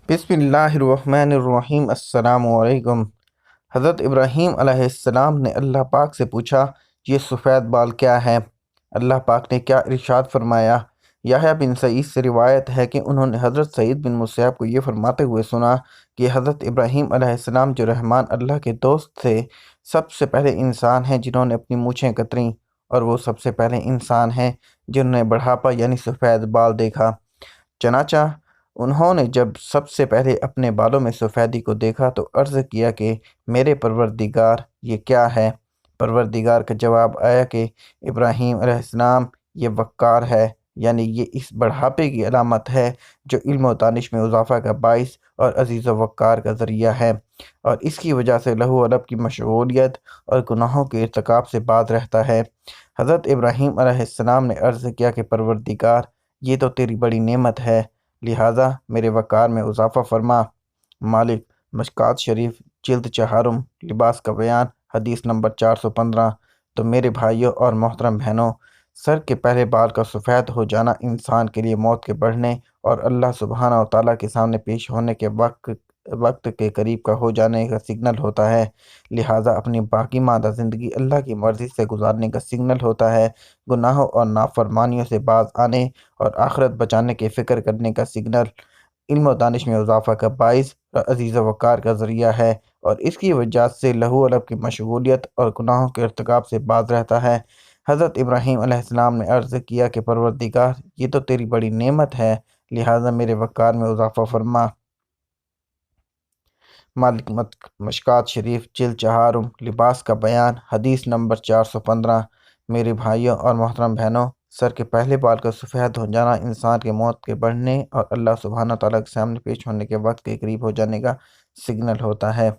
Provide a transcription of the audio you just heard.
बिस्मिल्लाहिर्रहमानिर्रहीम। अस्सलामु अलैकुम। हज़रत इब्राहीम अलैहिस्सलाम ने अल्लाह पाक से पूछा, ये सफ़ेद बाल क्या है? अल्लाह पाक ने क्या इरशाद फरमाया? याह्या बिन सईद से रिवायत है कि उन्होंने हज़रत सईद बिन मुसैब को ये फरमाते हुए सुना कि हज़रत इब्राहीम अलैहिस्सलाम जो रहमान अल्लाह के दोस्त थे, सबसे पहले इंसान हैं जिन्होंने अपनी मूछें कतरीं, और वो सबसे पहले इंसान हैं जिन्होंने बढ़ापा यानी सफ़ेद बाल देखा। चनाचा उन्होंने जब सबसे पहले अपने बालों में सफ़ेदी को देखा तो अर्ज़ किया कि मेरे परवरदिगार, ये क्या है? परवरदिगार का जवाब आया कि इब्राहीम अलैहिस्सलाम, ये वक़्कार है, यानी ये इस बढ़ापे की अलामत है जो इल्म व दानिश में इज़ाफ़ा का बाइस और अज़ीज़ व वक़्कार का ज़रिया है, और इसकी वजह से लहू व लब की मशगूलियत और गुनाहों के इर्तिकाब से बाज रहता है। हज़रत इब्राहीम अलैहिस्सलाम ने अर्ज़ किया कि परवरदिगार, ये तो तेरी बड़ी नेमत है, लिहाजा मेरे वक़ार में इज़ाफ़ा फरमा। मालिक, मशकात शरीफ, जिल्द चहारुम, लिबास का बयान, हदीस नंबर 415। तो मेरे भाइयों और मोहतरम बहनों, सर के पहले बाल का सफ़ेद हो जाना इंसान के लिए मौत के बढ़ने और अल्लाह सुब्हानहू व तआला के सामने पेश होने के वक्त के करीब का हो जाने का सिग्नल होता है। लिहाजा अपनी बाकी मादा ज़िंदगी अल्लाह की मर्ज़ी से गुजारने का सिग्नल होता है। गुनाहों और नाफरमानियों से बाज आने और आखिरत बचाने की फ़िक्र करने का सिग्नल, इल्म व दानिश में इज़ाफ़ा का बाइस और अज़ीज़ व वक़ार का ज़रिया है, और इसकी वजह से लहू व लब की मशगूलियत और गुनाहों के इर्तिकाब से बाज रहता है। हज़रत इब्राहीम अलैहिस्सलाम ने अर्ज़ किया कि परवरदिगार, ये तो तेरी बड़ी नेमत है, लिहाजा मेरे वक़ार में इज़ाफ़ा फरमा। मालिक मशकात शरीफ, जिल्द चहारुम, लिबास का बयान, हदीस नंबर 415। मेरे भाइयों और मोहतरम बहनों, सर के पहले बाल का सफ़ेद हो जाना इंसान के मौत के बढ़ने और अल्लाह सुब्हानहू व तआला के सामने पेश होने के वक्त के करीब हो जाने का सिग्नल होता है।